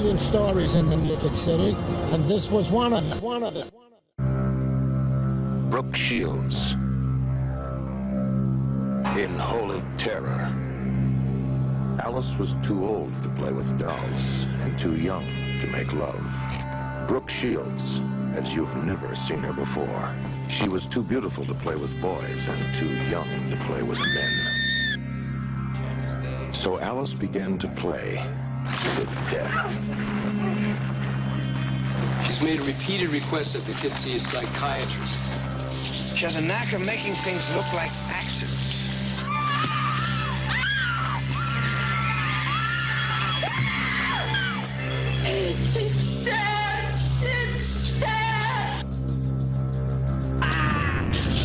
million stories in the Wicked City, and this was one of them. Brooke Shields in Holy Terror. Alice was too old to play with dolls and too young to make love. Brooke Shields, as you've never seen her before. She was too beautiful to play with boys and too young to play with men. So Alice began to play with death. She's made repeated requests that the kid see a psychiatrist. She has a knack of making things look like accidents.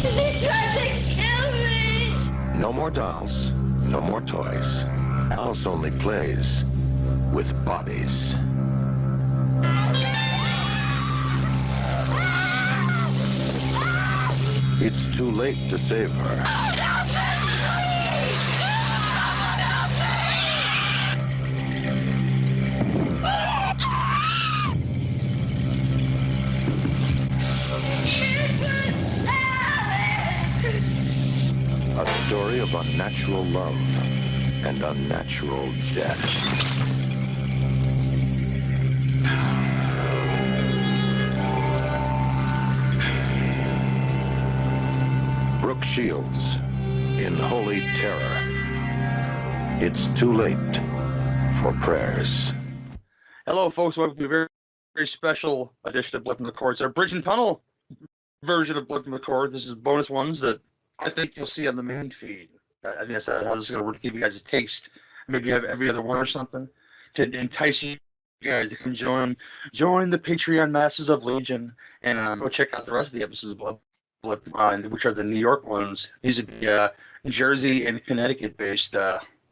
He tried to kill me! No more dolls, no more toys. Alice only plays with bodies. It's too late to save her. A story of unnatural love and unnatural death. Brooke Shields in Holy Terror. It's too late for prayers. Hello, folks. Welcome to a very, very special edition of Blip in the Court. It's our Bridge and Tunnel version of Blip in the Court. This is bonus ones that I think you'll see on the main feed. I think that's how this is going to work to give you guys a taste. Maybe you have every other one or something to entice you guys to come join the Patreon Masters of Legion and go check out the rest of the episodes of Blip, which are the New York ones. These would be Jersey and Connecticut-based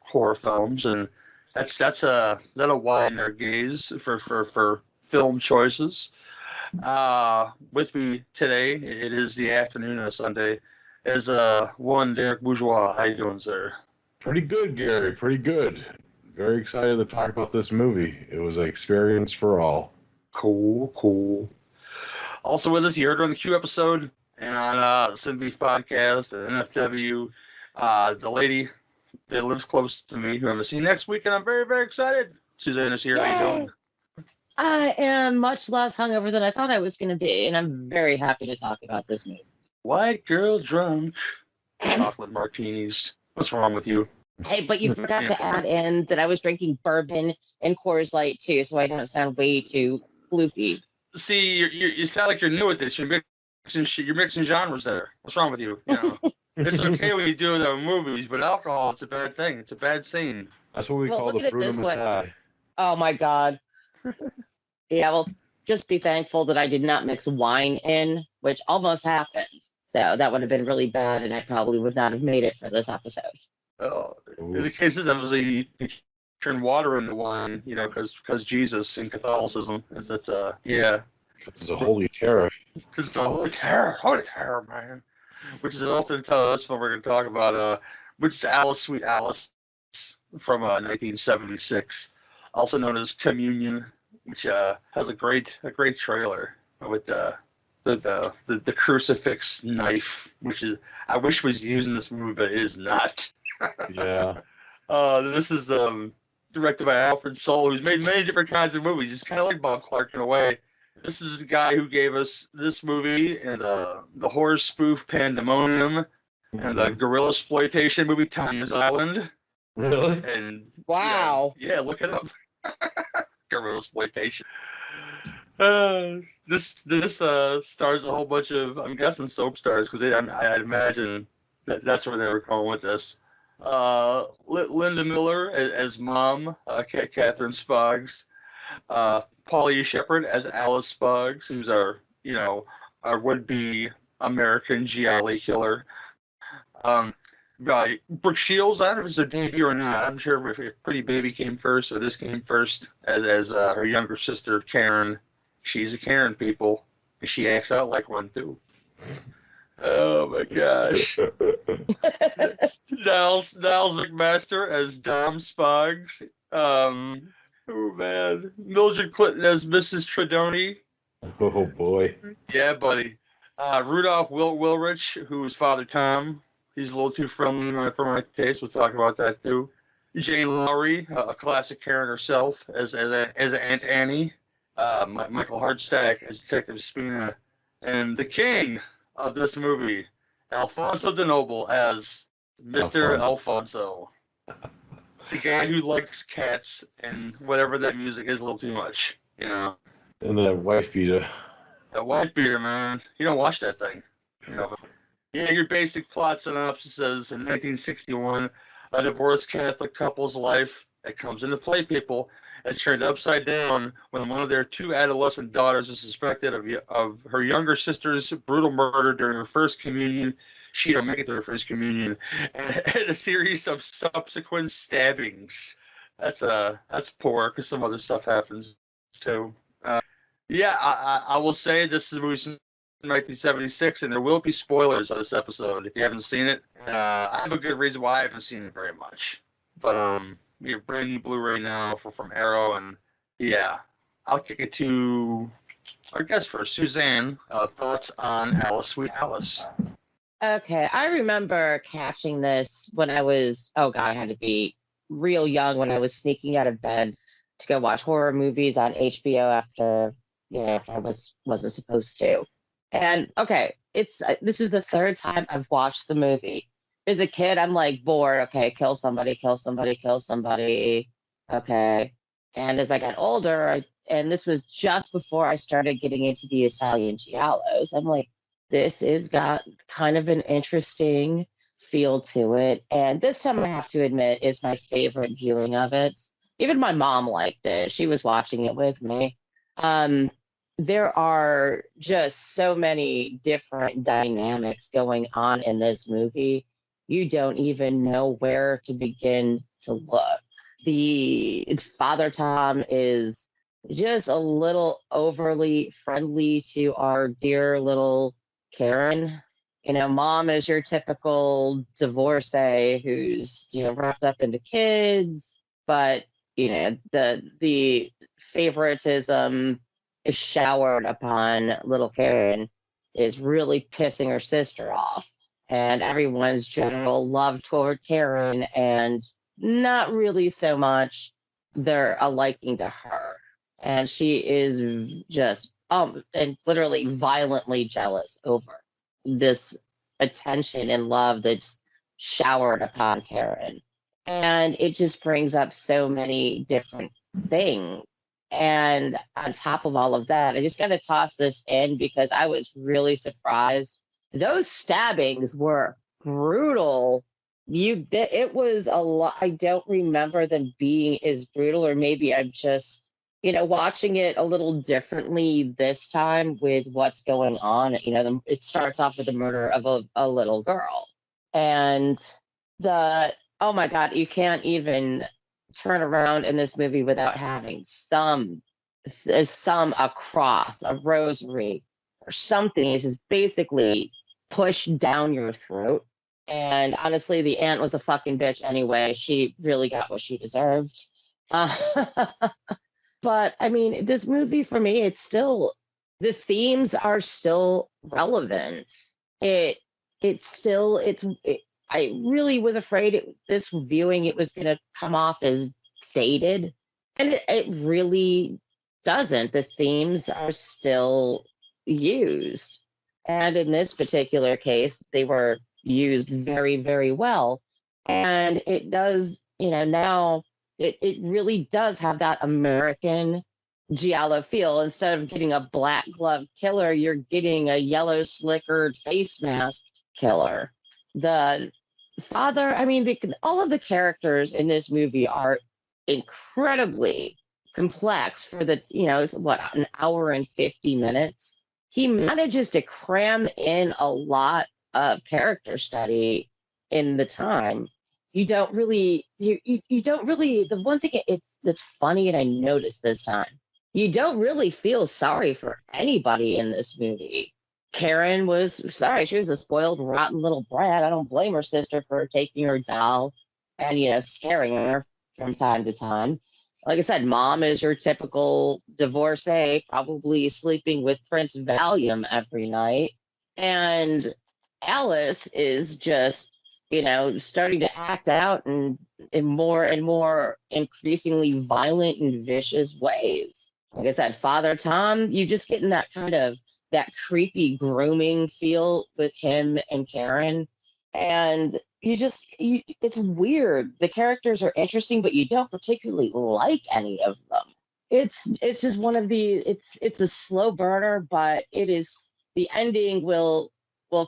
horror films, and that'll widen our gaze for film choices. With me today, it is the afternoon of Sunday, is one Derek Bourgeois. How you doing, sir? Pretty good, Gary. Pretty good. Very excited to talk about this movie. It was an experience for all. Cool. Also with us, you heard her on the Q episode and on Sin Beef Podcast and NFW, the lady that lives close to me, who I'm going to see next week, and I'm very, very excited. Suzanne is here. Yay. How you doing? I am much less hungover than I thought I was going to be, and I'm very happy to talk about this movie. White girl drunk, chocolate martinis. What's wrong with you? Hey, but you forgot to add in that I was drinking bourbon and Coors Light too, so I don't sound way too floofy. See, you sound like you're new at this. You're mixing genres there. What's wrong with you? You know, it's okay when you do it on movies, but alcohol, it's a bad thing. It's a bad scene. That's what we Well, call look the at it this Bruno way. Mattei. Oh my God. Yeah, well, just be thankful that I did not mix wine in, which almost happened. So that would have been really bad, and I probably would not have made it for this episode. Oh, in the case of that, you turn water into wine, you know, because Jesus in Catholicism is that, yeah. This is a holy terror. This is a holy terror, man. Which is an alternate title. That's what we're going to talk about. Which is Alice, Sweet Alice, from 1976, also known as Communion, which has a great trailer with the crucifix knife, which is I wish was used in this movie, but it is not. Yeah. This is directed by Alfred Soul, who's made many different kinds of movies. He's kind of like Bob Clark in a way. This is the guy who gave us this movie and the horror spoof Pandemonium and the guerrilla exploitation movie Tanya's Island. Really? And Wow. yeah, look it up. Guerrilla exploitation. This stars a whole bunch of, I'm guessing, soap stars, because I'd imagine that's where they were going with this. Linda Miller as Mom, Catherine Spoggs, Paulie Shepard as Alice Spoggs, who's our would-be American Gialli killer. Brooke Shields, I don't know if it's a debut or not. I'm sure if Pretty Baby came first or this came first, as her younger sister Karen. She's a Karen, people, and she acts out like one too. Oh my gosh. Niles McMaster as Dom Spoggs. Oh man, Mildred Clinton as Mrs. Tredoni. Oh boy. Yeah, buddy. Rudolph Wilrich, who was Father Tom. He's a little too friendly for my taste. We'll talk about that too. Jane Lowry, a classic Karen herself, as Aunt Annie. Michael Hardstack as Detective Spina, and the king of this movie, Alfonso de Noble as Mr. Alfonso. The guy who likes cats and whatever that music is a little too much, you know. And that wife beater. That white beater, man. You don't watch that thing. You know. Yeah, your basic plot synopsis says in 1961, a divorced Catholic couple's life that comes into play, people, is turned upside down when one of their two adolescent daughters is suspected of her younger sister's brutal murder during her first communion. She don't make it to her first communion, and a series of subsequent stabbings. That's poor because some other stuff happens too. Yeah, I will say this is a movie from 1976, and there will be spoilers on this episode if you haven't seen it. I have a good reason why I haven't seen it very much, but we have brand new Blu-ray now from Arrow, and yeah, I'll kick it to our guest first, Suzanne. Thoughts on Alice, Sweet Alice? Okay, I remember catching this when I was, oh God, I had to be real young when I was sneaking out of bed to go watch horror movies on HBO after, after I wasn't supposed to. And okay, this is the third time I've watched the movie. As a kid, I'm like bored. Okay, kill somebody, kill somebody, kill somebody. Okay. And as I got older, and this was just before I started getting into the Italian giallos, I'm like, this has got kind of an interesting feel to it. And this time, I have to admit, is my favorite viewing of it. Even my mom liked it. She was watching it with me. There are just so many different dynamics going on in this movie. You don't even know where to begin to look. The Father Tom is just a little overly friendly to our dear little Karen. Mom is your typical divorcee who's, wrapped up into kids, but, the favoritism is showered upon little Karen is really pissing her sister off. And everyone's general love toward Karen and not really so much a liking to her. And she is just and literally violently jealous over this attention and love that's showered upon Karen. And it just brings up so many different things. And on top of all of that, I just got to toss this in because I was really surprised. Those stabbings were brutal. It was a lot. I don't remember them being as brutal, or maybe I'm just, watching it a little differently this time with what's going on. It starts off with the murder of a little girl, and oh my God, you can't even turn around in this movie without having a cross, a rosary, or something. It's just basically pushed down your throat. And honestly, the aunt was a fucking bitch anyway. She really got what she deserved. But I mean, this movie for me, the themes are still relevant. I really was afraid this viewing, it was going to come off as dated. And it really doesn't. The themes are still used. And in this particular case, they were used very, very well. And it does, now it really does have that American giallo feel. Instead of getting a black glove killer, you're getting a yellow slickered face mask killer. The father, all of the characters in this movie are incredibly complex for it's an hour and 50 minutes. He manages to cram in a lot of character study in the time. You don't really, the one thing that's funny, and I noticed this time, you don't really feel sorry for anybody in this movie. Karen was sorry. She was a spoiled, rotten little brat. I don't blame her sister for taking her doll and, scaring her from time to time. Like I said, mom is your typical divorcee, probably sleeping with Prince Valium every night. And Alice is just, starting to act out in more and more increasingly violent and vicious ways. Like I said, Father Tom, you just getting that kind of that creepy grooming feel with him and Karen. And it's weird. The characters are interesting, but you don't particularly like any of them. It's just one of the it's a slow burner, but the ending will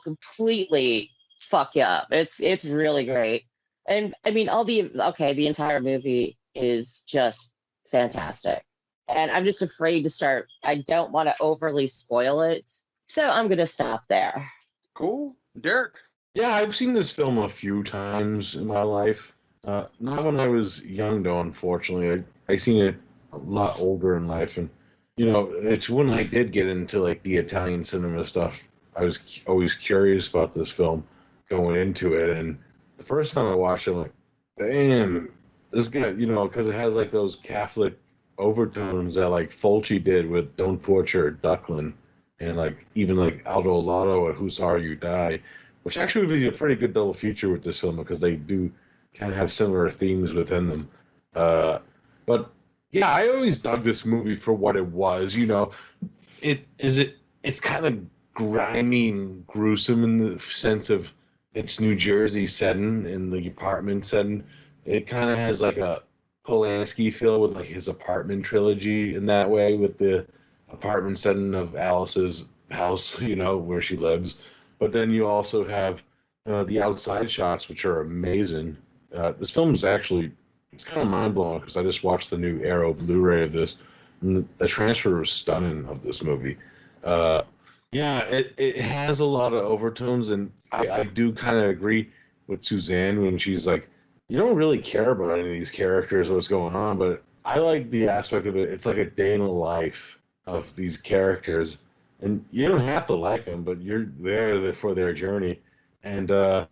completely fuck you up. It's really great. And I mean the entire movie is just fantastic. And I'm just afraid to start. I don't want to overly spoil it. So I'm gonna stop there. Cool. Derek. Yeah, I've seen this film a few times in my life. Not when I was young, though, unfortunately. I seen it a lot older in life. And, it's when I did get into, like, the Italian cinema stuff. I was always curious about this film going into it. And the first time I watched it, I'm like, damn, this guy, because it has, like, those Catholic overtones that, like, Fulci did with Don't Torture Duckland. And, like, even, like, Aldo Lotto at Who Saw You Die, which actually would be a pretty good double feature with this film because they do kind of have similar themes within them. But yeah, I always dug this movie for what it was. It's kind of grimy and gruesome in the sense of it's New Jersey setting in the apartment setting. It kind of has like a Polanski feel with like his apartment trilogy in that way, with the apartment setting of Alice's house, where she lives. But then you also have the outside shots, which are amazing. This film is actually, it's kind of mind-blowing because I just watched the new Arrow Blu-ray of this, and the transfer was stunning of this movie. Yeah, it has a lot of overtones, and I do kind of agree with Suzanne when she's like, you don't really care about any of these characters, what's going on, but I like the aspect of it. It's like a day in the life of these characters. And you don't have to like them, but you're there for their journey. And the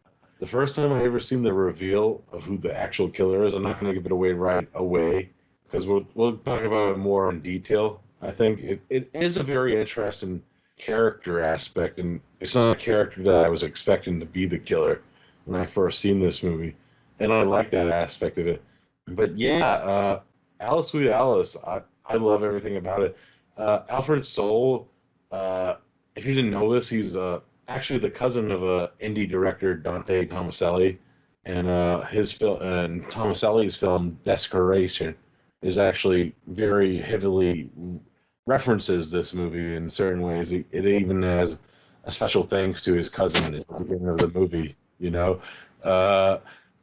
first time I ever seen the reveal of who the actual killer is, I'm not going to give it away right away because we'll talk about it more in detail. I think it is a very interesting character aspect, and it's not a character that I was expecting to be the killer when I first seen this movie, and I like that aspect of it. But yeah, Alice Sweet Alice, I love everything about it. Alfred Soule. If you didn't know this, he's actually the cousin of indie director Dante Tomaselli, and his film and Tomaselli's film Desperation is actually very heavily references this movie in certain ways. It even has a special thanks to his cousin at the beginning of the movie,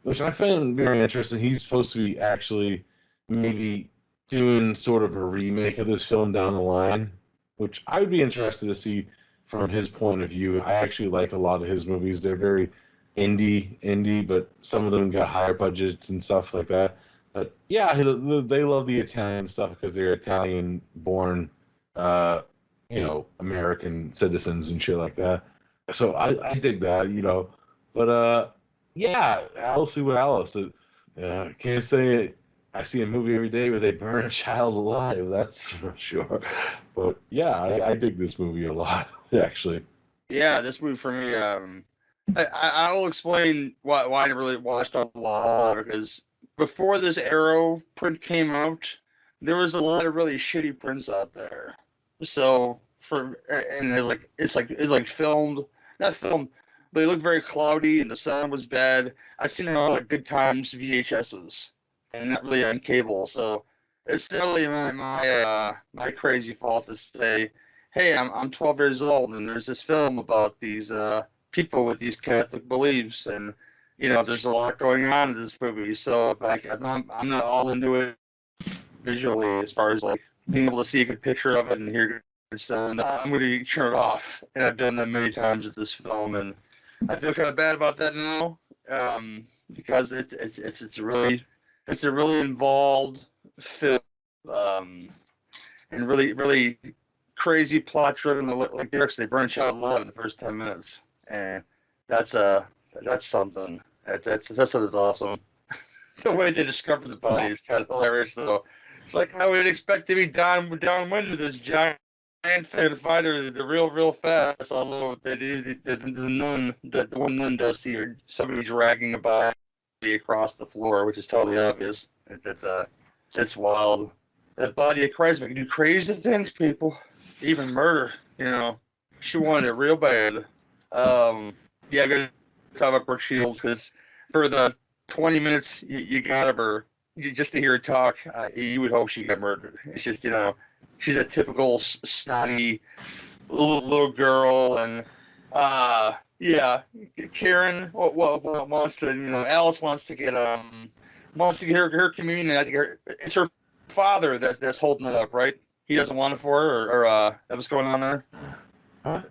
which I found very interesting. He's supposed to be actually maybe doing sort of a remake of this film down the line, which I would be interested to see from his point of view. I actually like a lot of his movies. They're very indie, but some of them got higher budgets and stuff like that. But yeah, they love the Italian stuff because they're Italian-born, American citizens and shit like that. So I dig that, But yeah, Alice with Alice. Can't say I see a movie every day where they burn a child alive. That's for sure. But yeah, I dig this movie a lot, actually. Yeah, this movie for me. I'll explain why I never really watched a lot, because before this Arrow print came out, there was a lot of really shitty prints out there. So it's like filmed, not filmed, but it looked very cloudy and the sound was bad. I've seen it on like Good Times VHSs, and not really on cable. So it's definitely my crazy fault to say, hey, I'm 12 years old and there's this film about these people with these Catholic beliefs, and there's a lot going on in this movie. So I'm not all into it visually, as far as like being able to see a good picture of it and hear good sound. I'm going to turn it off, and I've done that many times with this film, and I feel kind of bad about that now, because it's a really involved film, and really crazy plot driven. Like they burn a child alive in the first 10 minutes, and that's something. That's awesome. The way they discover the body is kind of hilarious, though. It's like I would expect to be downwind with this giant fighter, the real fast. Although the one nun does see her, somebody dragging a body across the floor, which is totally obvious. It's wild. That body of Christ can do crazy things, people. Even murder. You know, she wanted it real bad. Yeah, I'm gonna talk about Brooke Shields because for the 20 minutes you got of her, just to hear her talk, you would hope she got murdered. It's just, you know, she's a typical snotty little girl, and yeah, Karen wants to, you know, Alice wants to get her communion. I think it's her father that's holding it up, right? He doesn't want it for her, or what's going on there? Huh?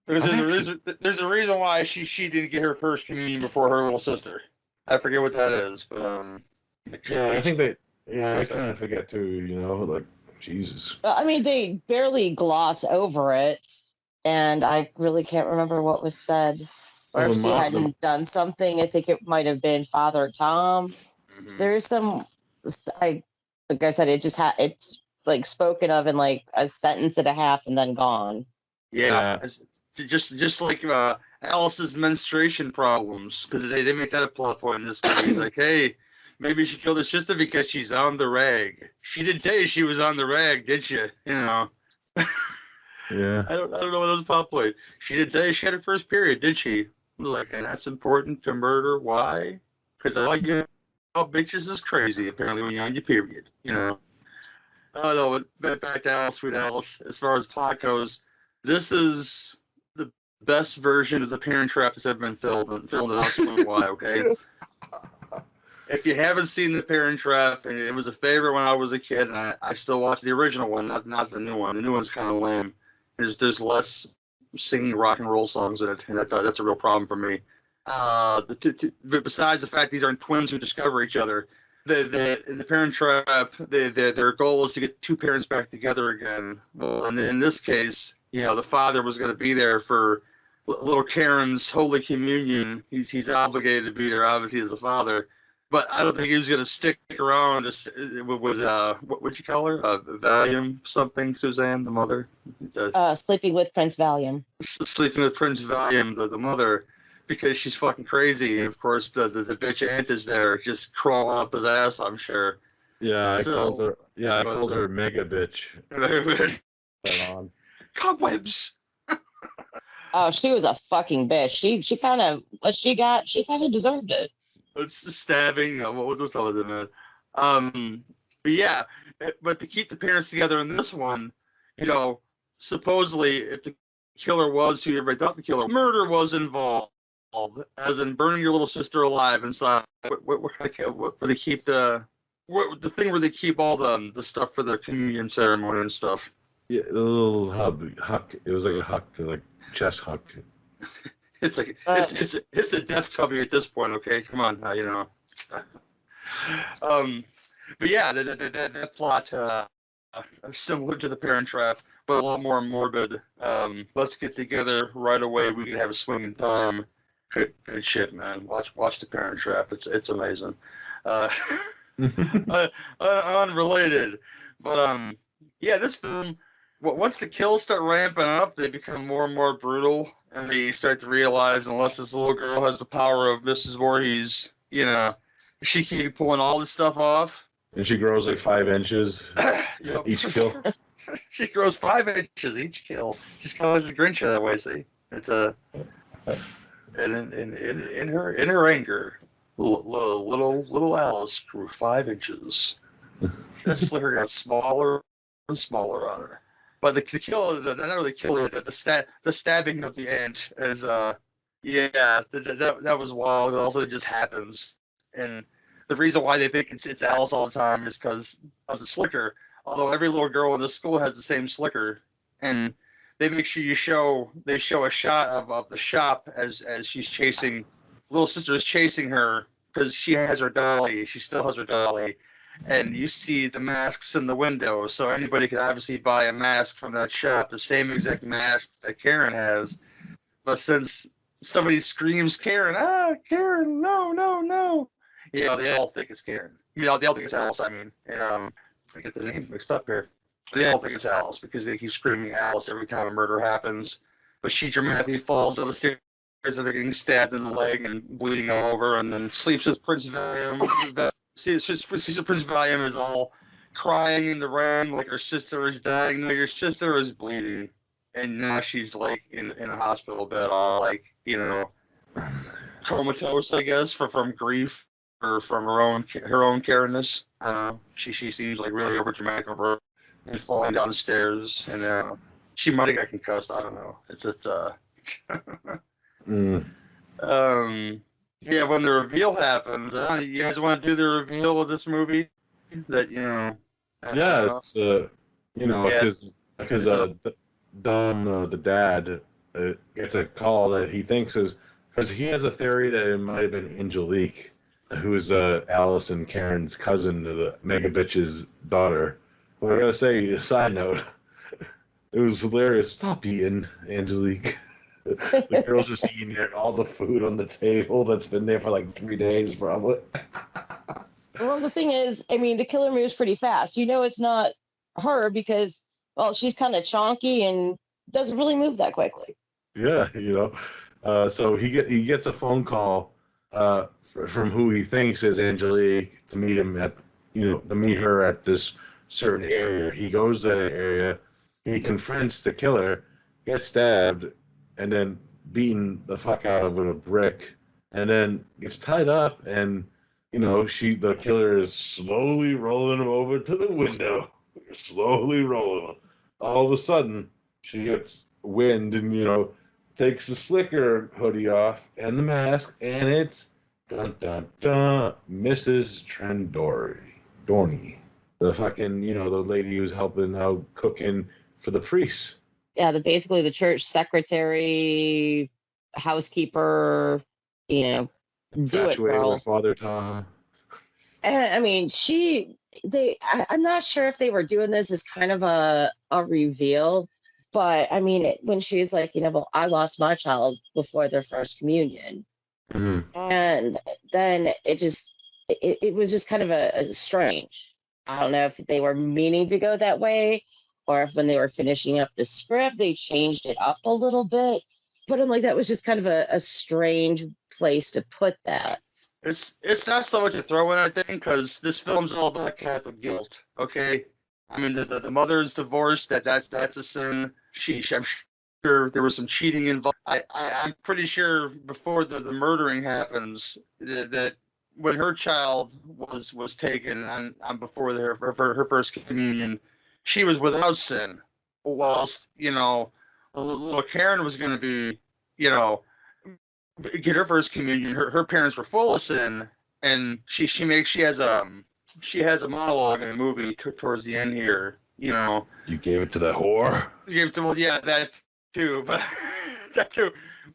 There's a reason why she didn't get her first communion before her little sister. I forget what that is, but Yeah, I think they. Yeah, I kind of forget too. You know, like Jesus. I mean, they barely gloss over it, and I really can't remember what was said. Or if she hadn't done something, I think it might have been Father Tom. There's some, like I said, it just it's like spoken of in like a sentence and a half and then gone. Yeah. Just like Alice's menstruation problems, because they make that a plot point in this movie. It's like, hey, maybe she killed her sister because she's on the rag. She didn't tell you she was on the rag, did she? You know. Yeah. I don't know what those plot point. She didn't tell you she had her first period, did she? Like, and that's important to murder. Why? Because all you know, bitches is crazy. Apparently, when you're on your period, you know. I don't know. But back to Alice, Sweet Alice. As far as plot goes, this is the best version of the Parent Trap that's ever been filmed, and I'll explain why. Okay. If you haven't seen the Parent Trap, and it was a favorite when I was a kid, and I still watch the original one, not the new one. The new one's kind of lame. There's less singing rock and roll songs in it, and that's a real problem for me. But besides the fact these aren't twins who discover each other, the Parent Trap, their goal is to get two parents back together again. Well, and in this case, you know, the father was going to be there for little Karen's Holy Communion. He's obligated to be there, obviously, as a father. But I don't think he was going to stick around with what would you call her? Valium something, Suzanne, the mother? Sleeping with Prince Valium. Sleeping with Prince Valium, the mother, because she's fucking crazy. And of course, the bitch aunt is there, just crawling up his ass, I'm sure. Yeah, I called her mega bitch. Right on. Cobwebs! Oh, she was a fucking bitch. She kind of deserved it. It's just stabbing. What was all of them? But yeah, but to keep the parents together in this one, you know, supposedly if the killer was who everybody thought the killer, murder was involved, as in burning your little sister alive inside. Where they keep the thing where they keep all the stuff for the communion ceremony and stuff. Yeah, the little huck. It was like a huck, like chest huck. It's like it's a death cubby at this point. Okay, come on, you know. But yeah, that plot similar to the Parent Trap, but a lot more morbid. Let's get together right away. We can have a swinging time. Good shit, man. Watch the Parent Trap. It's amazing. Unrelated, but yeah, this film. Once the kills start ramping up, they become more and more brutal. And they start to realize, unless this little girl has the power of Mrs. Voorhees, you know, she can keep pulling all this stuff off. And she grows like 5 inches each kill. She grows 5 inches each kill. She's kind of like the Grinch that way. See, it's in her anger, little Alice grew 5 inches. That sliver got smaller and smaller on her. But the kill, not really kill, the stabbing of the ant is, yeah, that was wild. It also just happens. And the reason why they think it's Alice all the time is because of the slicker. Although every little girl in the school has the same slicker. And they make sure they show a shot of the shop as she's chasing, little sister is chasing her because she has her dolly. She still has her dolly. And you see the masks in the window, so anybody could obviously buy a mask from that shop, the same exact mask that Karen has. But since somebody screams Karen, Karen, no, no, no, you know, they all think it's Karen. You know, they all think it's Alice, I mean. I get the name mixed up here. They all think it's Alice because they keep screaming Alice every time a murder happens. But she dramatically falls down the stairs and they're getting stabbed in the leg and bleeding all over, and then sleeps with Prince Valium. Sees Prince Valium is all crying in the rain like her sister is dying. No, your sister is bleeding. And now she's like in a hospital bed, all like, you know, comatose, I guess, from grief or from her own careness. She seems like really over dramatic over and falling down the stairs, and she might have got concussed. I don't know. Yeah, when the reveal happens, you guys want to do the reveal of this movie? That it's because Dom, the dad, gets a call that he thinks is because he has a theory that it might have been Angelique, who is Alice and Karen's cousin, the mega bitch's daughter. Well, I gotta say, a side note, it was hilarious. Stop eating, Angelique. The girls are seeing all the food on the table that's been there for like 3 days, probably. Well, the thing is, I mean, the killer moves pretty fast. You know, it's not her because, well, she's kind of chonky and doesn't really move that quickly. Yeah, so he gets a phone call from who he thinks is Angelique to meet him to meet her at this certain area. He goes to that area, he confronts the killer, gets stabbed, and then beaten the fuck out of with a brick, and then gets tied up, and the killer is slowly rolling him over to the window, slowly rolling him. All of a sudden, she gets wind and takes the slicker hoodie off and the mask, and it's dun dun dun, Mrs. Dorney, the fucking the lady who's helping out cooking for the priests. Yeah, basically the church secretary, housekeeper, do it, girl. With Father Tom. And I mean, I'm not sure if they were doing this as kind of a reveal, but I mean, when she's like, well, I lost my child before their first communion. Mm-hmm. And then it was just kind of a strange. I don't know if they were meaning to go that way, or if when they were finishing up the script, they changed it up a little bit. But I'm like, that was just kind of a strange place to put that. It's not so much a throw in, I think, because this film's all about Catholic guilt. Okay, I mean the mother's divorced. That's a sin. I'm sure there was some cheating involved. I'm pretty sure before the murdering happens that when her child was taken on before her first communion, she was without sin. Whilst little Karen was going to be get her first communion. Her parents were full of sin, and she has a monologue in the movie towards the end here. You gave it to the whore. You gave it to that too,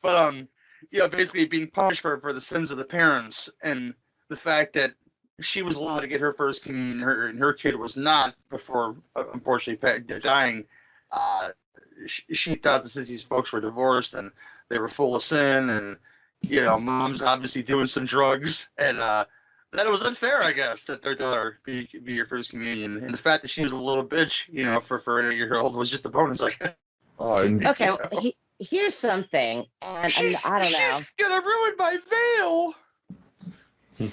but basically being punished for the sins of the parents, and the fact that she was allowed to get her first communion, and her kid was not before unfortunately dying. She thought that since these folks were divorced and they were full of sin, and mom's obviously doing some drugs, and that it was unfair, I guess, that their daughter be your first communion, and the fact that she was a little bitch, for an 8-year-old was just a bonus. Like, okay, well, here's something, and I don't know. She's gonna ruin my veil.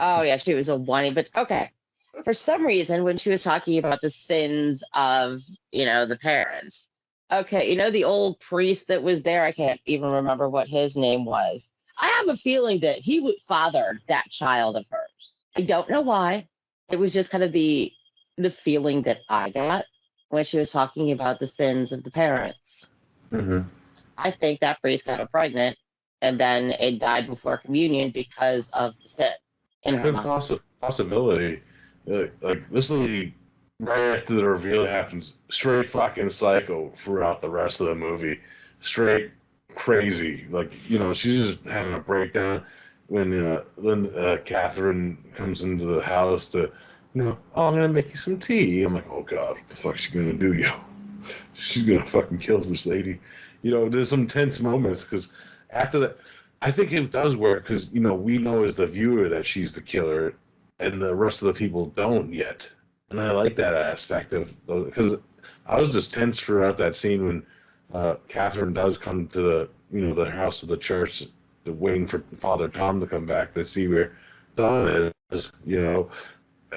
Oh yeah, she was a whiny, but okay. For some reason, when she was talking about the sins of the parents. Okay, the old priest that was there, I can't even remember what his name was. I have a feeling that he would father that child of hers. I don't know why. It was just kind of the feeling that I got when she was talking about the sins of the parents. Mm-hmm. I think that priest got her pregnant, and then it died before communion because of the sin. Good possibility. Like this lady, right after the reveal happens, straight fucking psycho throughout the rest of the movie. Straight crazy. Like, she's just having a breakdown when Catherine comes into the house to, oh, I'm going to make you some tea. I'm like, oh, God, what the fuck's she going to do, yo? She's going to fucking kill this lady. There's some tense moments because after that, I think it does work because, we know as the viewer that she's the killer and the rest of the people don't yet. And I like that aspect of because I was just tense throughout that scene when Catherine does come to the house of the church, waiting for Father Tom to come back to see where Don is.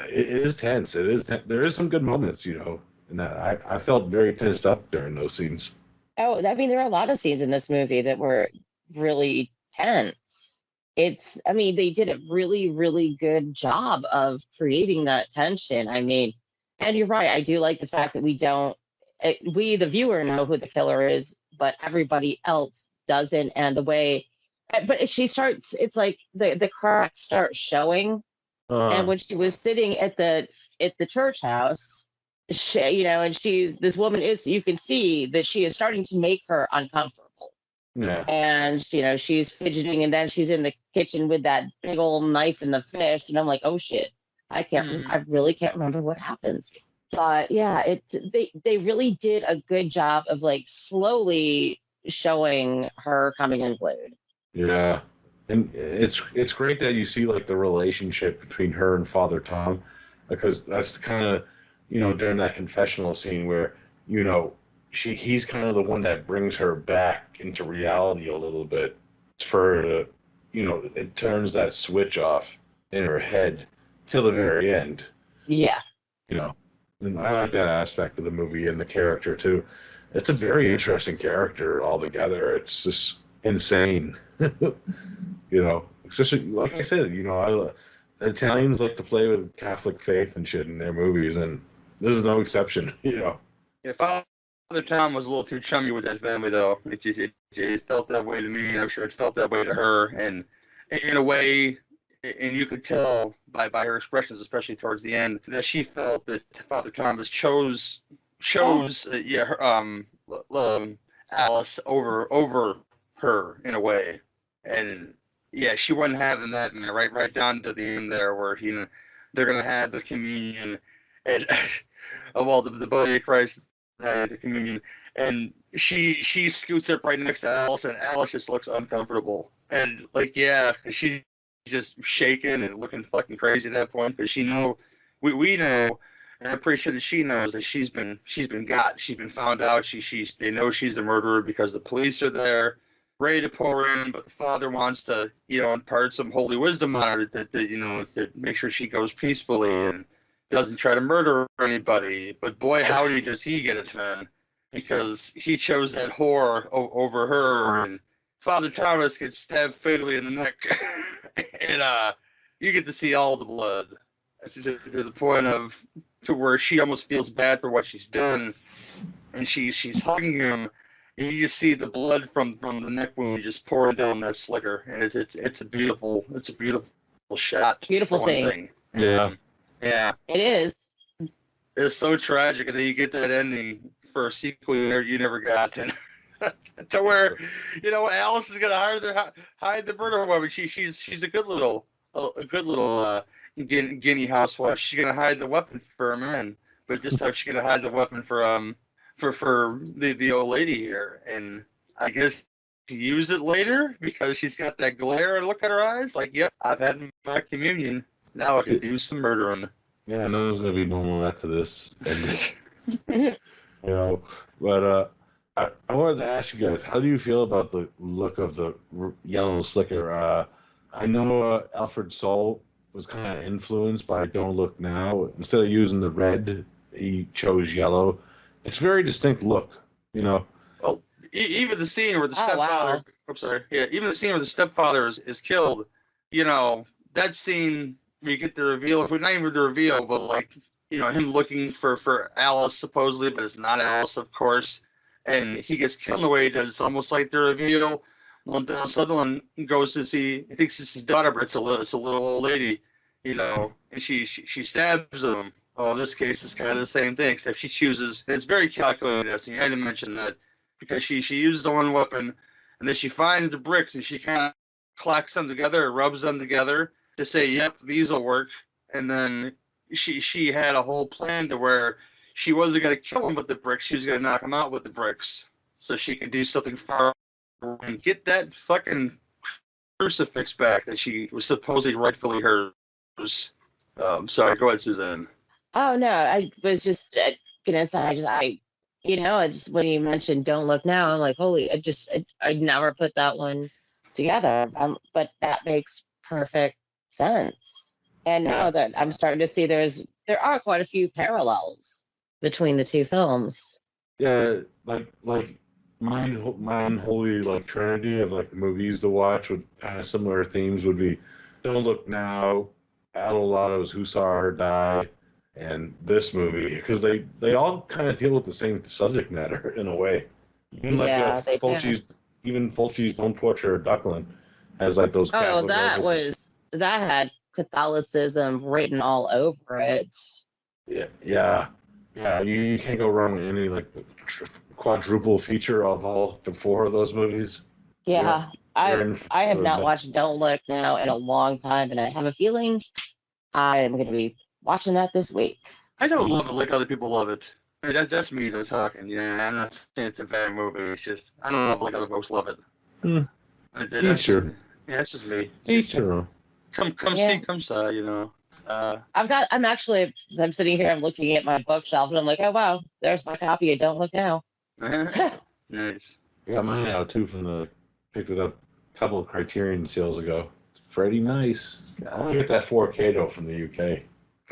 It is tense. It is. There is some good moments, and I felt very tensed up during those scenes. Oh, I mean, there are a lot of scenes in this movie that were really tense. They did a really, really good job of creating that tension. I mean, and you're right. I do like the fact that we, the viewer, know who the killer is, but everybody else doesn't. And the way, but if she starts, it's like the cracks start showing. And when she was sitting at the church house, and this woman you can see that she is starting to make her uncomfortable. Yeah. And, she's fidgeting, and then she's in the kitchen with that big old knife in the fish. And I'm like, oh shit, I really can't remember what happens. But yeah, they really did a good job of like slowly showing her coming unglued. Yeah. And it's great that you see like the relationship between her and Father Tom, because that's kind of, during that confessional scene where, he's kind of the one that brings her back into reality a little bit for her to, it turns that switch off in her head till the very end. Yeah. And I like that aspect of the movie and the character too. It's a very interesting character altogether. It's just insane. Especially like I said, Italians like to play with Catholic faith and shit in their movies, and this is no exception. Yeah, Father Tom was a little too chummy with that family, though. It felt that way to me. I'm sure it felt that way to her, and in a way, and you could tell by her expressions, especially towards the end, that she felt that Father Thomas chose Alice over her in a way, and yeah, she wasn't having that, and right down to the end there, where they're gonna have the communion, and of all the body of Christ, the communion, and she scoots up right next to Alice, and Alice just looks uncomfortable, and like she's just shaking and looking fucking crazy at that point, because we know, and I'm pretty sure that she knows that she's been got, she's been found out, they know she's the murderer because the police are there, ready to pour in, but the father wants to, impart some holy wisdom on her to make sure she goes peacefully and doesn't try to murder anybody. But boy, howdy does he get a turn, because he chose that whore over her, and Father Thomas gets stabbed fatally in the neck, and you get to see all the blood to the point to where she almost feels bad for what she's done, and she's hugging him. And you just see the blood from the neck wound just pouring down that slicker, and it's a beautiful shot. Beautiful scene. Yeah. Yeah. It is. It's so tragic, and then you get that ending for a sequel you never got, and to where Alice is gonna hide the murder weapon. She's a good little Guinea housewife. She's gonna hide the weapon for her man, but this time she's gonna hide the weapon for the old lady here, and I guess to use it later because she's got that glare and look at her eyes like, yep, I've had my communion, now I can do some murdering. Yeah, I know it's gonna be normal after this. But I wanted to ask you guys, how do you feel about the look of the yellow slicker? I know Alfred Soul was kind of influenced by Don't Look Now. Instead of using the red, he chose yellow. It's a very distinct look, Well, even the scene where the stepfather. Wow. I'm sorry. Yeah, even the scene where the stepfather is killed. That scene where you get the reveal. Not even the reveal, but like him looking for Alice supposedly, but it's not Alice, of course. And he gets killed the way he does. It's almost like the reveal. Well, Sutherland goes to see. He thinks it's his daughter, but it's a little old lady. And she stabs him. Well, in this case, it's kind of the same thing, except she chooses. It's very calculated. So you had to mention that because she used the one weapon, and then she finds the bricks and she kind of clacks them together, or rubs them together to say, "Yep, these will work." And then she had a whole plan to where she wasn't going to kill him with the bricks; she was going to knock him out with the bricks, so she could do something far and get that fucking crucifix back that she was supposedly rightfully hers. Sorry, go ahead, Suzanne. Oh no, I was just gonna say, I just when you mentioned "Don't Look Now," I'm like, holy, I never put that one together. But that makes perfect sense. And now that I'm starting to see, there are quite a few parallels between the two films. Yeah, like my unholy like trinity of like movies to watch with similar themes would be Don't Look Now, Adol Lotto's Who Saw Her Die, and this movie because they all kind of deal with the same subject matter in a way. Even like Yeah, they do. Fulci's Don't Torture a Duckling has like those Oh, Catholic that had Catholicism written all over it. yeah. You can't go wrong with any like quadruple feature of all the four of those movies. Yeah, You're in I have for not the- watched Don't Look Now in a long time, and I have a feeling I am going to be watching that this week. I don't love it like other people love it. I mean, that's me though talking. Yeah, I'm not saying it's a bad movie. It's just I don't love it like other folks love it. Hmm. Sure. Yeah, that's just me. Each their own. Come Yeah. see, come saw. You know. I'm sitting here, I'm looking at my bookshelf, and I'm like, oh wow, there's my copy of Don't Look Now. Nice. I got mine out too picked it up a couple of Criterion sales ago. It's pretty nice. I want to get that 4K though from the UK.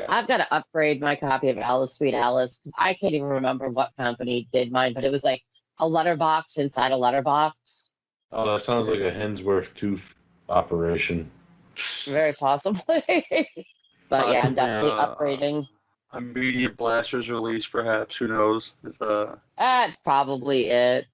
I've got to upgrade my copy of Alice, Sweet Alice, because I can't even remember what company did mine, but it was like a letterbox inside a letterbox. Oh, that sounds like a Hensworth tooth operation. Very possibly. But yeah, I'm definitely upgrading. A Media Blasters release, perhaps. Who knows? It's That's probably it.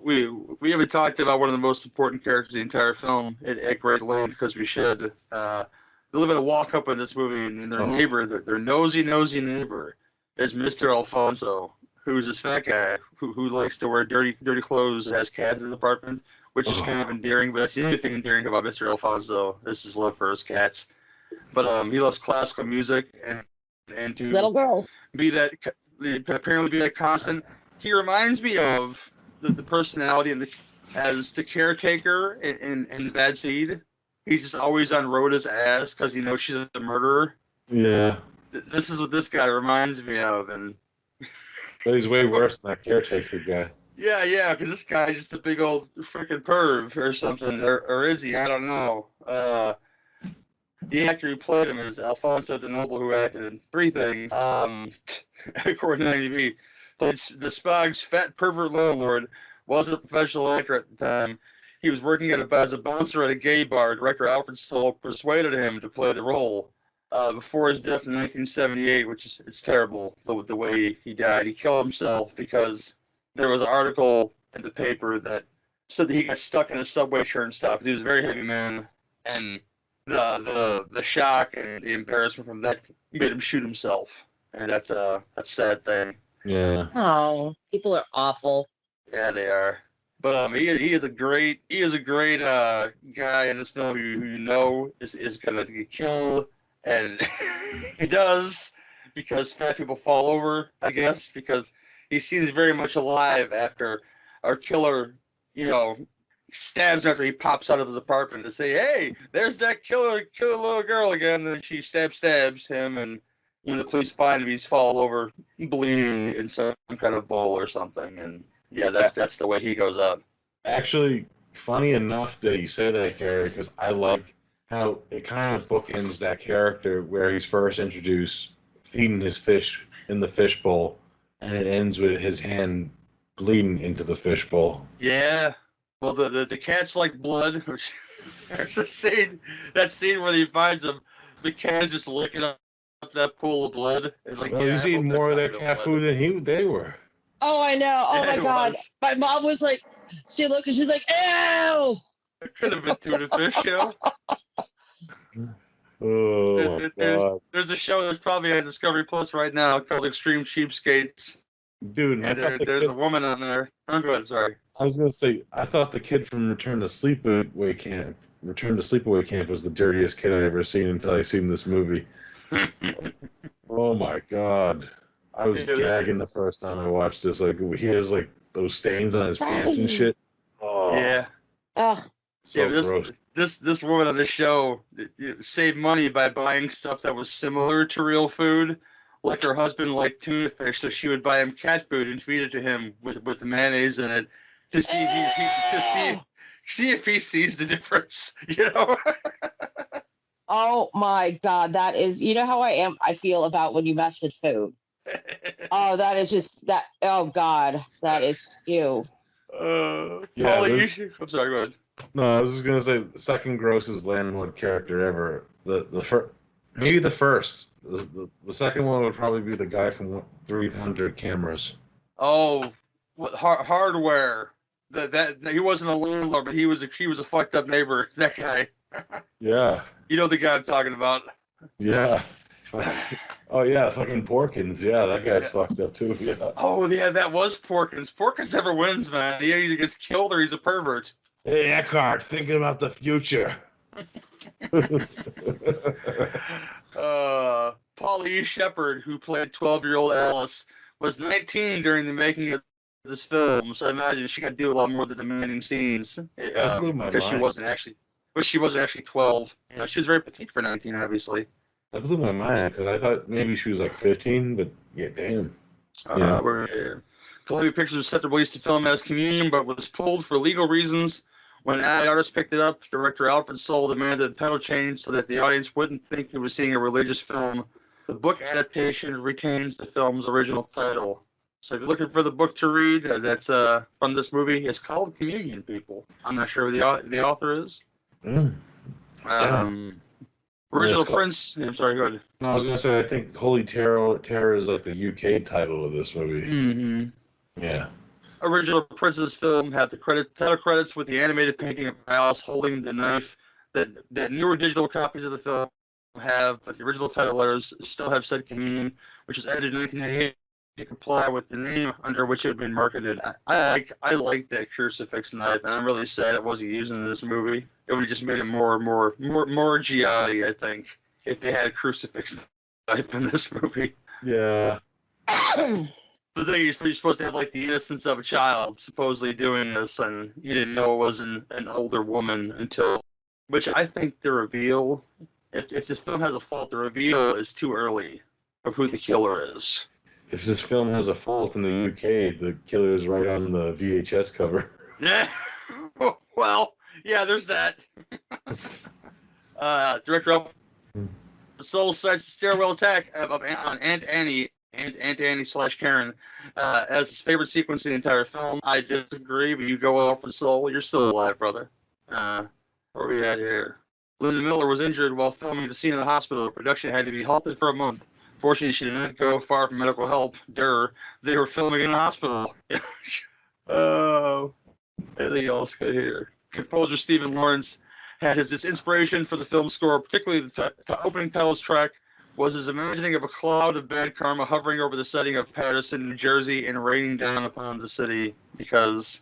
we haven't talked about one of the most important characters in the entire film at great length because we should. A little bit of walk up in this movie, and their neighbor, their nosy neighbor, is Mr. Alfonso, who's this fat guy who likes to wear dirty clothes and has cats in the apartment, which is kind of endearing. But that's the only thing endearing about Mr. Alfonso is his love for his cats. But he loves classical music and to Little girls. apparently be that constant. He reminds me of the personality as the caretaker in The Bad Seed. He's just always on Rhoda's ass because he knows she's a murderer. Yeah. This is what this guy reminds me of, and But he's way worse than that caretaker guy. yeah, because this guy's just a big old freaking perv or something, or is he? I don't know. The actor who played him is Alfonso de Noble, who acted in three things. According to IMDb, played the Spog's fat pervert landlord. Wasn't a professional actor at the time. He was working as a bouncer at a gay bar. Director Alfred Stoll persuaded him to play the role. Before his death in 1978, which is it's terrible the way he died. He killed himself because there was an article in the paper that said that he got stuck in a subway turnstile. He was a very heavy man, and the shock and the embarrassment from that made him shoot himself. And that's a sad thing. Yeah. Oh, people are awful. Yeah, they are. But he is a great guy in this film who you know is gonna get killed, and he does because fat people fall over, I guess, because he seems very much alive after our killer, stabs after he pops out of his apartment to say, "Hey, there's that killer little girl again." And then she stabs him, and when the police find him, he's fall over bleeding in some kind of bowl or something, and. Yeah, that's the way he goes up. Actually, funny enough that you say that, Gary, because I like how it kind of bookends that character where he's first introduced feeding his fish in the fish bowl, and it ends with his hand bleeding into the fish bowl. Yeah. Well, the cats like blood. Which, there's that scene where he finds them. The cat's just licking up that pool of blood. It's like, Well, he's eating more of their cat food than they were. Oh, I know. Oh Yeah, my it God. was. My mom was like, she looked and she's like, ew. It could have been tuna fish, Oh my God, There's a show that's probably on Discovery Plus right now called Extreme Cheapskates. dude! And there's a woman on there. Oh, go ahead. Sorry. I was gonna say, I thought the kid from Return to Sleepaway Camp was the dirtiest kid I'd ever seen until I seen this movie. Oh my God. I was gagging the first time I watched this. Like, he has like those stains on his pants and shit. Oh, Yeah. Oh, so gross. this woman on the show saved money by buying stuff that was similar to real food. Like her husband liked tuna fish, so she would buy him cat food and feed it to him with the mayonnaise in it to see if he sees the difference. You know. Oh my God, that is, you know how I feel about when you mess with food. Oh, that is just that. Oh God, that is ew. Paulie, I'm sorry, go ahead. No, I was just gonna say the second grossest landlord character ever. The first, maybe the first. The second one would probably be the guy from 300 Cameras. Oh, what hardware? That he wasn't a landlord, but he was a fucked up neighbor. That guy. Yeah. You know the guy I'm talking about. Yeah. Oh yeah, fucking Porkins. Yeah, that guy's fucked up too. Yeah. Oh yeah, that was Porkins. Porkins never wins, man. He either gets killed or he's a pervert. Hey Eckhart, thinking about the future. Paulie Shepard, who played 12-year-old Alice, was 19 during the making of this film, so I imagine she got to do a lot more of the demanding scenes because she wasn't actually 12. You know, she was very petite for 19, obviously. That blew my mind because I thought maybe she was like 15, but yeah, damn. Columbia Pictures was set to release the film as Communion, but was pulled for legal reasons. When ad artists picked it up, director Alfred Soul demanded the title change so that the audience wouldn't think it was seeing a religious film. The book adaptation retains the film's original title. So if you're looking for the book to read, that's from this movie. It's called Communion, people. I'm not sure who the author is. Original Prince. I'm sorry, go ahead. No, I was gonna say I think Holy Terror is like the UK title of this movie. Mm-hmm. Yeah. Original prints of this film have the title credits with the animated painting of Alice holding the knife that newer digital copies of the film have, but the original title letters still have said Communion, which was added in 1988 to comply with the name under which it had been marketed. I like that crucifix knife, and I'm really sad it wasn't used in this movie. It would have just made it more GI, I think, if they had a crucifix knife in this movie. Yeah. The thing you're supposed to have like the innocence of a child supposedly doing this, and you didn't know it was an older woman until, which I think the reveal, if this film has a fault, the reveal is too early of who the killer is. If this film has a fault in the UK, the killer is right on the VHS cover. Yeah. Well, yeah, there's that. Director Soul cites the stairwell attack on Aunt Annie / Karen as his favorite sequence in the entire film. I disagree, but you go off with Soul. You're still alive, brother. Where are we at here? Linda Miller was injured while filming the scene in the hospital. The production had to be halted for a month. Fortunately, she did not go far from medical help. They were filming in the hospital. Oh, anything else good here? Composer Stephen Lawrence had his inspiration for the film score, particularly the opening titles track, was his imagining of a cloud of bad karma hovering over the setting of Paterson, New Jersey, and raining down upon the city. Because,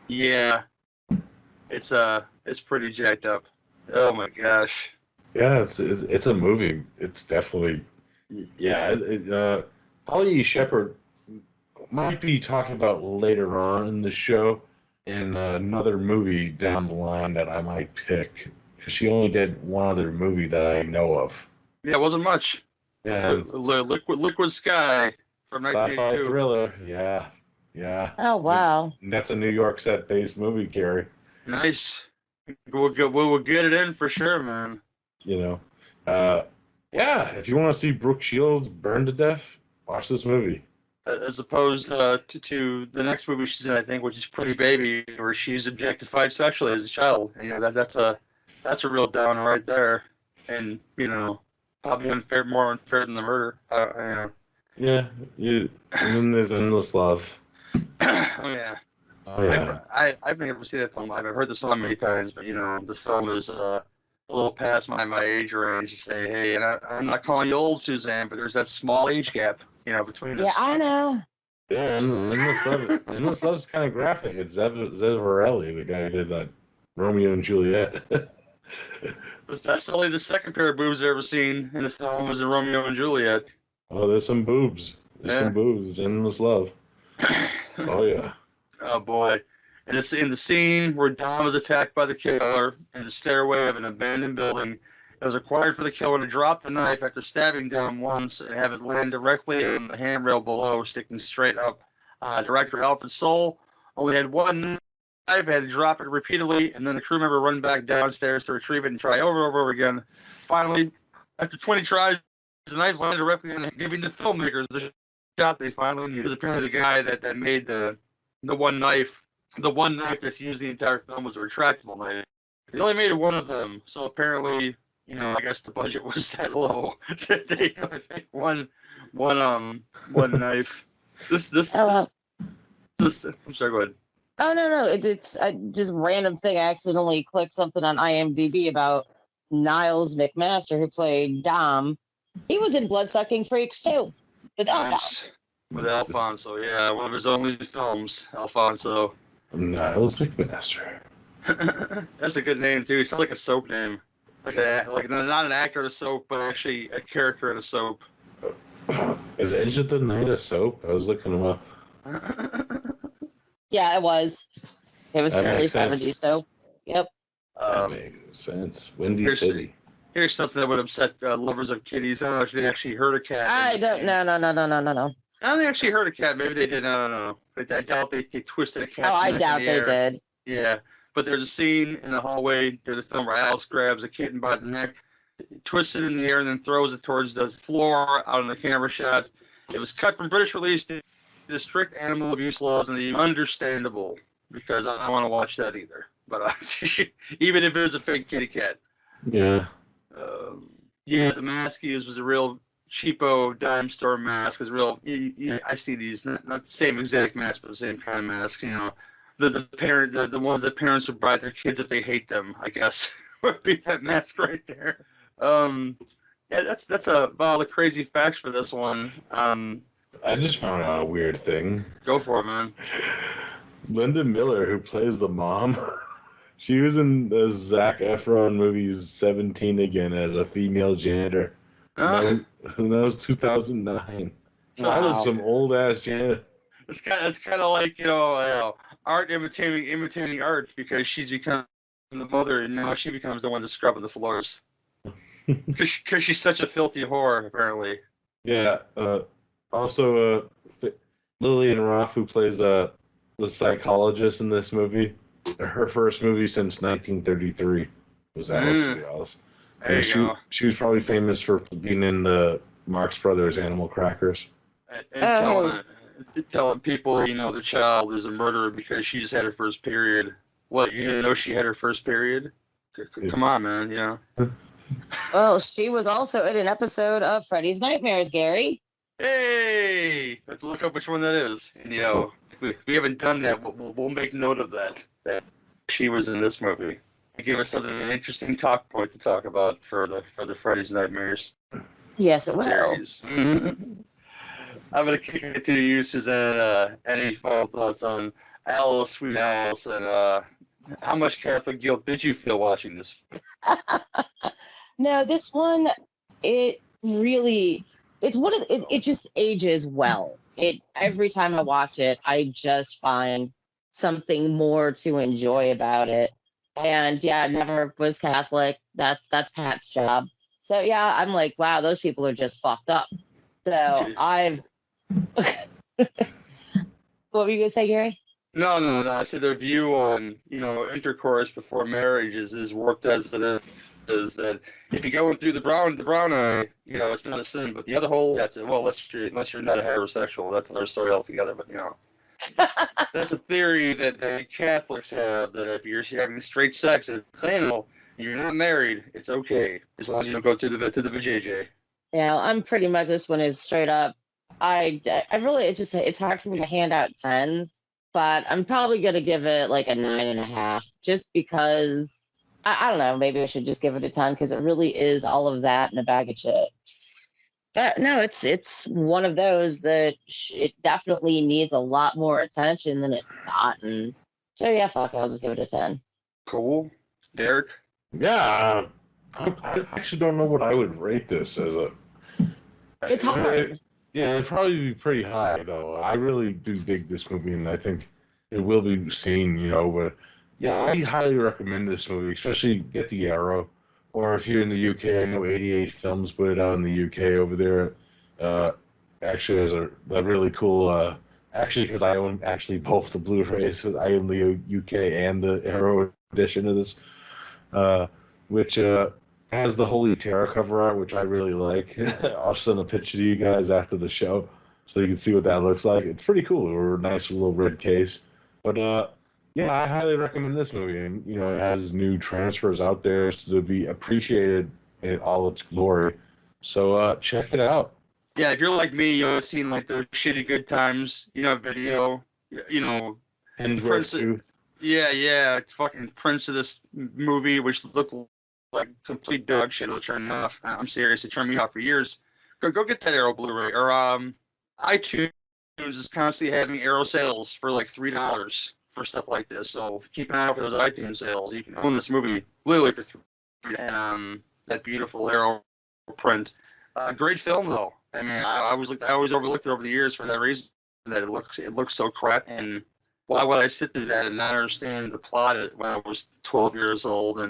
yeah, it's pretty jacked up. Oh my gosh. Yeah, it's a movie. It's definitely, yeah. Paulie Shepard might be talking about later on in the show in another movie down the line that I might pick, because she only did one other movie that I know of. Yeah, it wasn't much. Yeah. Liquid Sky from Sci-fi 1982. thriller. Yeah. Oh wow. And that's a New York set-based movie, Gary. Nice. We'll get it in for sure, man. You know. Yeah, if you want to see Brooke Shields burn to death, watch this movie. As opposed to the next movie she's in, I think, which is Pretty Baby, where she's objectified sexually as a child. You know, that's a real downer right there, and you know, probably more unfair than the murder. You know. Yeah, and then there's Endless Love. Oh yeah. Oh yeah. I've never seen that film. I've heard the song many times, but you know, the film is a little past my age range to say, hey, and I'm not calling you old, Suzanne, but there's that small age gap, you know, between us. Yeah, I know. Yeah, and Endless Love's kind of graphic. It's Zev Varelli, the guy who did that Romeo and Juliet. That's only the second pair of boobs I've ever seen in a film was in Romeo and Juliet. Oh, there's some boobs. There's some boobs. Endless Love. Oh yeah. Oh boy. And it's in the scene where Dom is attacked by the killer in the stairway of an abandoned building. It was required for the killer to drop the knife after stabbing Dom once and have it land directly on the handrail below, sticking straight up. Director Alfred Soul only had one knife, had to drop it repeatedly, and then the crew member run back downstairs to retrieve it and try over and over again. Finally, after 20 tries, the knife landed directly on giving the filmmakers the shot they finally needed. It was apparently the guy that made the one knife. The one knife that's used in the entire film was a retractable knife. They only made one of them, so apparently, I guess the budget was that low that they only made one knife. This. I'm sorry. Go ahead. Oh no, it's just random thing. I accidentally clicked something on IMDb about Niles McMaster, who played Dom. He was in Bloodsucking Freaks too. With Alfonso. With Alfonso, yeah, one of his only films, Alfonso. Niles McMaster. That's a good name too. It sounds like a soap name, like not an actor in a soap, but actually a character in a soap. Is Edge of the Night a soap? I was looking him up. Yeah, it was. It was That early makes sense. 70s, so yep. That makes sense. Windy City. Here's something that would upset lovers of kitties. I don't know if they actually heard a cat. I don't. No. I don't think they actually heard a cat. Maybe they did. I don't know. But I doubt they twisted a cat. Oh, I doubt they did. Yeah, but there's a scene in the hallway during the film where Alice grabs a kitten by the neck, twists it in the air, and then throws it towards the floor out in the camera shot. It was cut from British release to the strict animal abuse laws, and the understandable, because I don't want to watch that either. But even if it was a fake kitty cat. Yeah. The mask he used was a real cheapo dime store mask. It's real. I see these, not the same exact mask, but the same kind of masks. The ones that parents would buy their kids if they hate them, I guess, would be that mask right there. That's about the crazy facts for this one. I just found out a weird thing. Go for it, man. Linda Miller, who plays the mom, she was in the Zac Efron movie 17 again as a female janitor. That was 2009. So that was some old ass janitor. It's kind of like art imitating art, because she's become the mother and now she becomes the one that's scrubbing the floors. Because she's such a filthy whore, apparently. Yeah. Also, Lillian Roth, who plays the psychologist in this movie, her first movie since 1933 was Alice in Alice. There you go. She was probably famous for being in the Marx Brothers Animal Crackers. And telling people, their child is a murderer because she's had her first period. What, you didn't know she had her first period? Come on, man, Well, she was also in an episode of Freddy's Nightmares, Gary. Hey! Let's look up which one that is. And, if we haven't done that, we'll make note of that she was in this movie. It gave us an interesting talk point to talk about for the Freddy's Nightmares Yes, it will. series. I'm going to kick it to you, Suzanne. Any final thoughts on Alice, Sweet Alice, and how much Catholic guilt did you feel watching this? No, this one, it just ages well. Every time I watch it, I just find something more to enjoy about it. And yeah, never was Catholic. That's Pat's job. So yeah, I'm like, wow, those people are just fucked up. So what were you gonna say, Gary? No. I said their view on intercourse before marriage is as warped as it is. That if you're going through the brown eye, it's not a sin. But the other whole, unless you're not a heterosexual, that's another story altogether. But that's a theory that the Catholics have, that if you're having straight sex, it's anal, and you're not married, it's okay as long as you don't go to the vajayjay. Yeah, I'm pretty much, this one is straight up. I really, it's hard for me to hand out 10s, but I'm probably gonna give it like a 9.5, just because I don't know, maybe I should just give it a 10 because it really is all of that in a bag of chips. But no, it's one of those that it definitely needs a lot more attention than it's gotten. So yeah, fuck, I'll just give it a 10. Cool. Derek? Yeah, I actually don't know what I would rate this as a. It's hard. Yeah, it'd probably be pretty high, though. I really do dig this movie, and I think it will be seen, but yeah, I highly recommend this movie, especially get the Arrow. Or if you're in the UK, I know 88 Films put it out in the UK over there. Actually, has a really cool. Actually, because I own actually both the Blu-rays, so I own the UK and the Arrow edition of this, which has the Holy Terror cover art, which I really like. I'll send a picture to you guys after the show, so you can see what that looks like. It's pretty cool. Or a nice little red case. But yeah, I highly recommend this movie, and it has new transfers out there to be appreciated in all its glory. So check it out. Yeah, if you're like me, you've seen like those shitty good times, video, And Prince- Truth. yeah, it's fucking Prince of this movie, which looked like complete dog shit. It'll turn me off. I'm serious, it turned me off for years. Go get that Arrow Blu-ray, or iTunes is constantly having Arrow sales for like $3 for stuff like this. So keep an eye out for those iTunes sales. You can own this movie literally for $3. That beautiful Arrow print. Great film though. I mean, I always overlooked it over the years for that reason, that it looks so crap. And why would I sit through that and not understand the plot when I was 12 years old?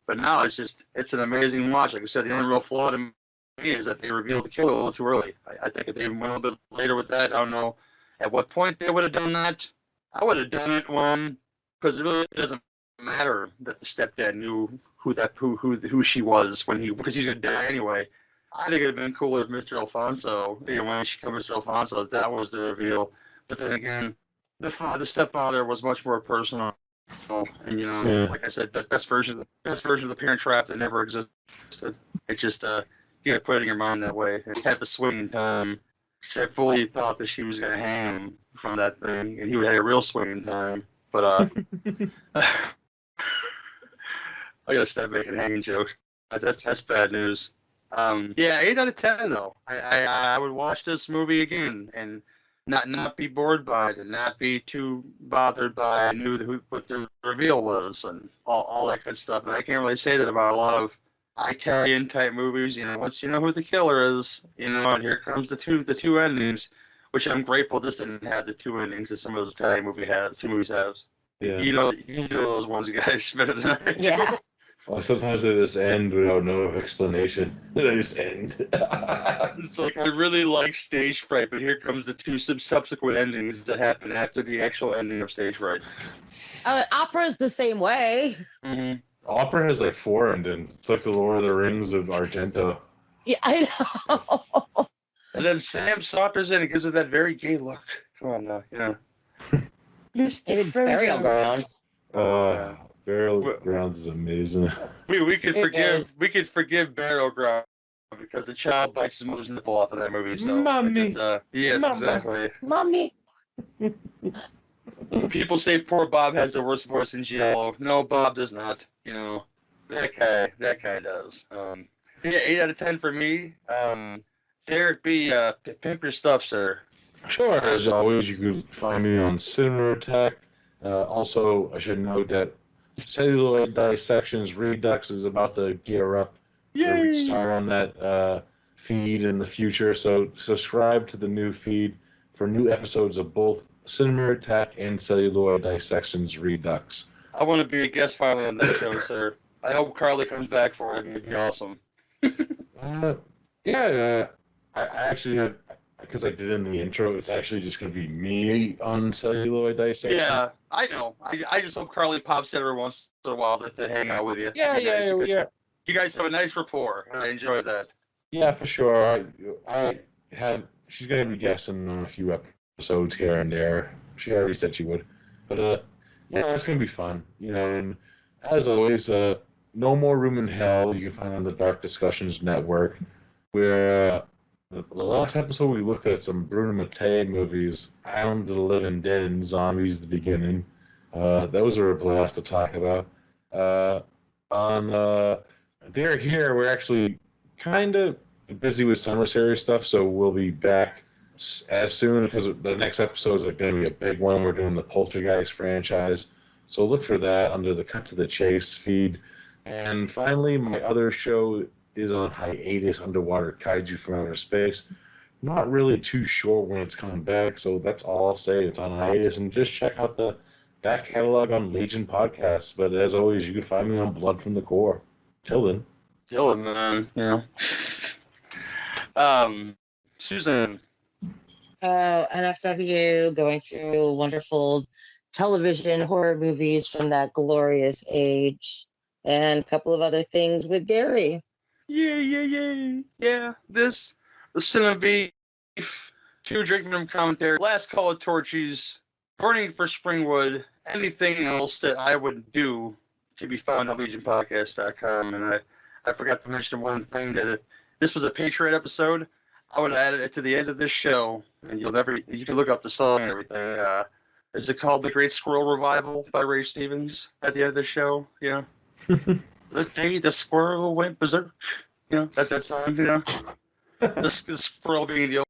But now it's an amazing watch. Like I said, the only real flaw to me is that they revealed the killer a little too early. I think if they went a little bit later with that, I don't know at what point they would have done that. I would have done it because it really doesn't matter that the stepdad knew who she was because he's gonna die anyway. I think it'd have been cooler if Mr. Alfonso, when she called Mr. Alfonso, that was the reveal. But then again, the stepfather was much more personal, and like I said, the best version of the Parent Trap that never existed. It's just you gotta put it in your mind that way. It had the swinging time. I fully thought that she was gonna hang him from that thing, and he would have a real swinging time. But I gotta stop making hanging jokes. That's bad news. Yeah, 8 out of 10 though. I would watch this movie again and not be bored by it and not be too bothered by I knew what the reveal was and all that good stuff. And I can't really say that about a lot of Italian type movies. Once you know who the killer is, and here comes the two endings, which I'm grateful this didn't have the two endings that some of those Italian movies have. Yeah. You know those ones, guys, better than I do. Yeah. Well, sometimes they just end without no explanation. They just end. It's like, I really like Stage Fright, but here comes the two subsequent endings that happen after the actual ending of Stage Fright. Opera's the same way. Mm-hmm. Opera has like 4 endings. It's like the Lord of the Rings of Argento. Yeah, I know. And then Sam saunters in and gives her that very gay look. Come on now, Mr. Burial Ground. Burial Grounds is amazing. We could forgive Burial Ground because the child bites his mother's nipple off of that movie. So Mommy. Yes, Mama. exactly. Mommy. People say poor Bob has the worst voice in Giallo. No, Bob does not. That guy does. Yeah, 8 out of 10 for me. Derek B, pimp your stuff, sir. Sure. As always, you can find me on Cinema Attack. Also, I should note that Celluloid Dissections Redux is about to gear up. Yay! We start on that feed in the future. So subscribe to the new feed for new episodes of both Cinema Attack and Celluloid Dissections Redux. I want to be a guest finally on that show, sir. I hope Carly comes back for it. It'd be awesome. Yeah, I actually had, because I did in the intro, it's actually just going to be me on Celluloid Dissections. Yeah, I know. I just hope Carly pops in every once in a while to hang out with you. Yeah. You guys have a nice rapport. I enjoy that. Yeah, for sure. She's going to be guessing on a few episodes here and there. She already said she would. But, yeah, it's going to be fun. And as always, No More Room in Hell, you can find on the Dark Discussions Network, where the last episode we looked at some Bruno Mattei movies, Island of the Living Dead and Zombies, the beginning. Those are a blast to talk about. They're here, we're actually kind of busy with summer series stuff, so we'll be back as soon, because the next episode is going to be a big one. We're doing the Poltergeist franchise, so look for that under the Cut to the Chase feed. And finally, my other show is on hiatus, Underwater Kaiju from Outer Space, not really too sure when it's coming back, so that's all I'll say. It's on hiatus, and just check out the back catalog on Legion Podcasts. But as always, you can find me on Blood from the Core. Till then. Dylan, man, Susan. NFW, going through wonderful television horror movies from that glorious age, and a couple of other things with Gary. Yeah. The Cinebeef, Two Drinking Room Commentary, Last Call of Torchies, Burning for Springwood, anything else that I would do can be found on legionpodcast.com. And I forgot to mention one thing, that if this was a Patreon episode, I would have added it to the end of this show, and you can look up the song and everything. Is it called The Great Squirrel Revival by Ray Stevens at the end of the show? The day the squirrel went berserk. That song, the squirrel being the